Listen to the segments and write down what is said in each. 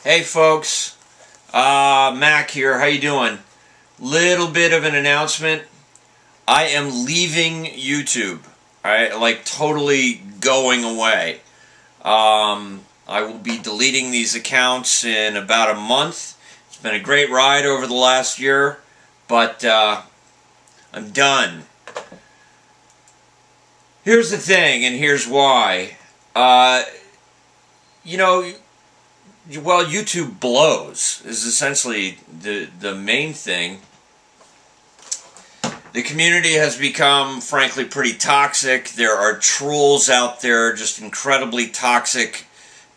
Hey folks, Mac here. How you doing? Little bit of an announcement. I am leaving YouTube. Alright, like totally going away. I will be deleting these accounts in about a month. It's been a great ride over the last year, but I'm done. Here's the thing, and here's why. Well, YouTube blows is essentially the main thing. The community has become, frankly, pretty toxic. There are trolls out there, just incredibly toxic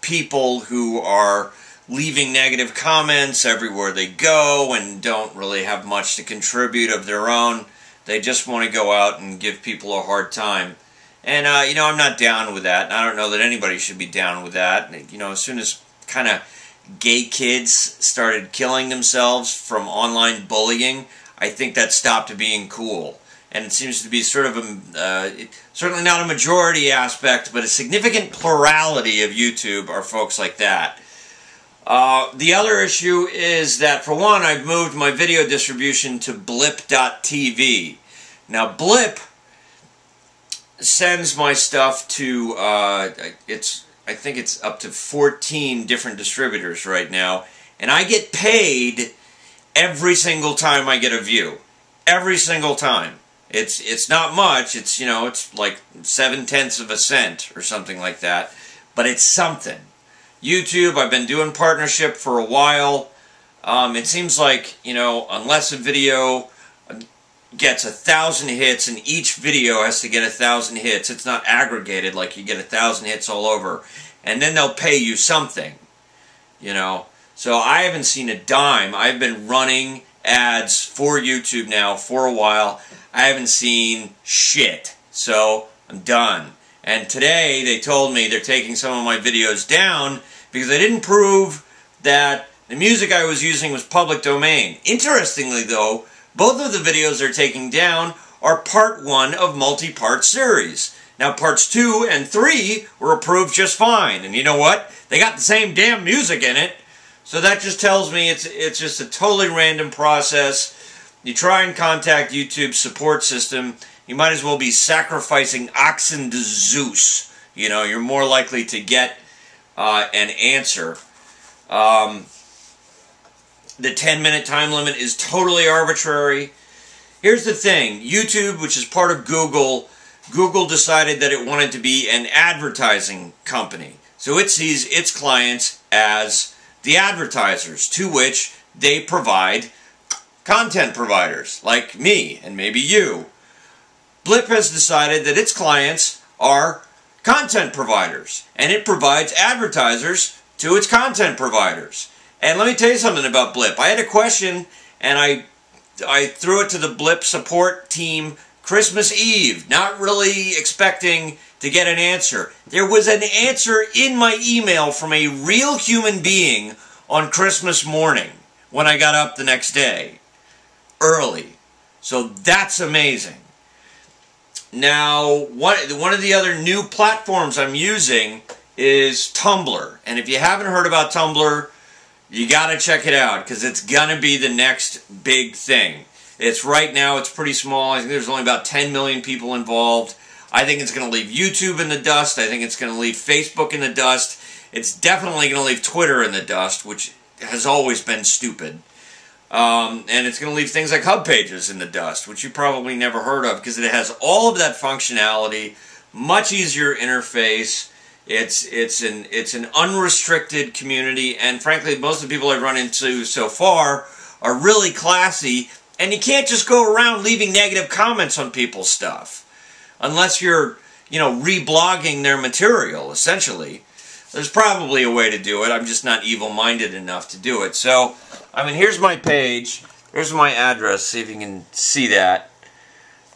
people who are leaving negative comments everywhere they go and don't really have much to contribute of their own. They just want to go out and give people a hard time. And, I'm not down with that. I don't know that anybody should be down with that. As soon as kind of gay kids started killing themselves from online bullying, I think that stopped being cool. And it seems to be sort of certainly not a majority aspect, but a significant plurality of YouTube are folks like that. The other issue is that, for one, I've moved my video distribution to Blip.tv. Now, Blip sends my stuff to, I think it's up to 14 different distributors right now, and I get paid every single time I get a view. Every single time. It's not much. It's like 7/10 of a cent or something like that, but it's something. YouTube, I've been doing partnership for a while. It seems like, unless a video gets 1,000 hits and each video has to get 1,000 hits, it's not aggregated like you get 1,000 hits all over, and then they'll pay you something, So I haven't seen a dime. I've been running ads for YouTube now for a while. I haven't seen shit, so I'm done. And today they told me they're taking some of my videos down because they didn't prove that the music I was using was public domain. Interestingly though, both of the videos they're taking down are part 1 of multi-part series. Now parts 2 and 3 were approved just fine. And you know what? They got the same damn music in it. So that just tells me it's just a totally random process. You try and contact YouTube's support system, you might as well be sacrificing oxen to Zeus. You're more likely to get an answer. The 10-minute time limit is totally arbitrary. Here's the thing. YouTube, which is part of Google decided that it wanted to be an advertising company. So it sees its clients as the advertisers, to which they provide content providers, like me and maybe you. Blip has decided that its clients are content providers, and it provides advertisers to its content providers. And let me tell you something about Blip. I had a question, and I threw it to the Blip support team Christmas Eve, not really expecting to get an answer. There was an answer in my email from a real human being on Christmas morning when I got up the next day, early. So that's amazing. Now, one of the other new platforms I'm using is Tumblr. And if you haven't heard about Tumblr, you gotta check it out, because it's gonna be the next big thing. Right now, it's pretty small. I think there's only about 10 million people involved. I think it's gonna leave YouTube in the dust. I think it's gonna leave Facebook in the dust. It's definitely gonna leave Twitter in the dust, which has always been stupid. And it's gonna leave things like Hub Pages in the dust, which you probably never heard of, because it has all of that functionality, much easier interface. It's an unrestricted community, and frankly, most of the people I've run into so far are really classy, and you can't just go around leaving negative comments on people's stuff, unless you're, reblogging their material, essentially. There's probably a way to do it. I'm just not evil-minded enough to do it. So, here's my page. Here's my address, see if you can see that.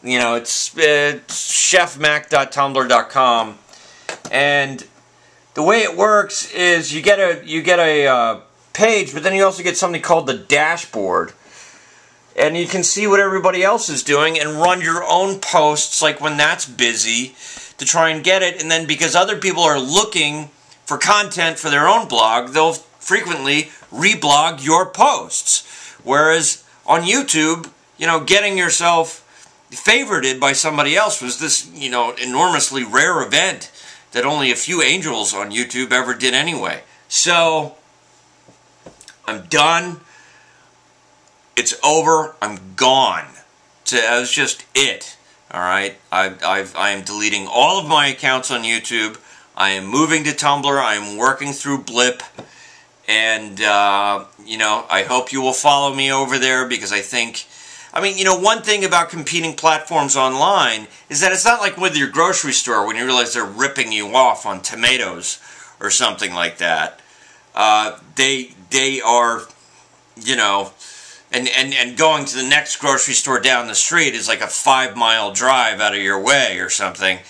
It's chefmac.tumblr.com. And the way it works is you get a page, but then you also get something called the dashboard. And you can see what everybody else is doing and run your own posts, like when that's busy, to try and get it. And then because other people are looking for content for their own blog, they'll frequently reblog your posts. Whereas on YouTube, you know, getting yourself favorited by somebody else was this, you know, enormously rare event that only a few angels on YouTube ever did anyway. So, I'm done. It's over. I'm gone. So that was just it. Alright? I am deleting all of my accounts on YouTube. I am moving to Tumblr. I am working through Blip. And, you know, I hope you will follow me over there because I think... I mean, you know, one thing about competing platforms online is that it's not like with your grocery store when you realize they're ripping you off on tomatoes or something like that. They are, you know, and going to the next grocery store down the street is like a 5-mile drive out of your way or something.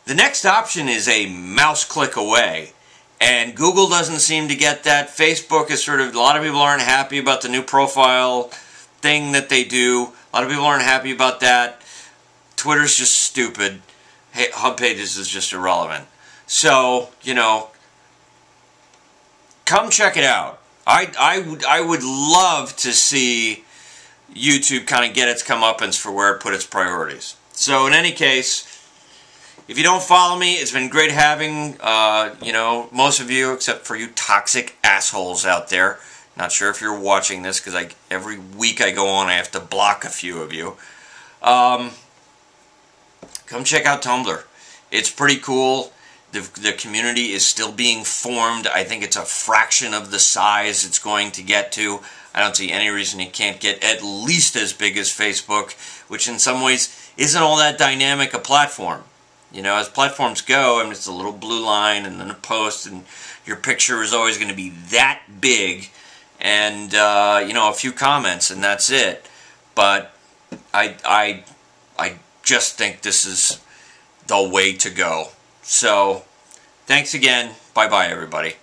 The next option is a mouse click away. And Google doesn't seem to get that. Facebook is sort of, a lot of people aren't happy about the new profile thing that they do. A lot of people aren't happy about that. Twitter's just stupid. Hey, Hub Pages is just irrelevant. So, you know, come check it out. I would love to see YouTube kind of get its comeuppance for where it put its priorities. So in any case, if you don't follow me, it's been great having, you know, most of you, except for you toxic assholes out there. Not sure if you're watching this, because every week I go on, I have to block a few of you. Come check out Tumblr. It's pretty cool. The community is still being formed. I think it's a fraction of the size it's going to get to. I don't see any reason it can't get at least as big as Facebook, which in some ways isn't all that dynamic a platform. You know, as platforms go, I mean, it's a little blue line and then a post, and your picture is always going to be that big, and, you know, a few comments, and that's it. But I just think this is the way to go. So, thanks again. Bye-bye, everybody.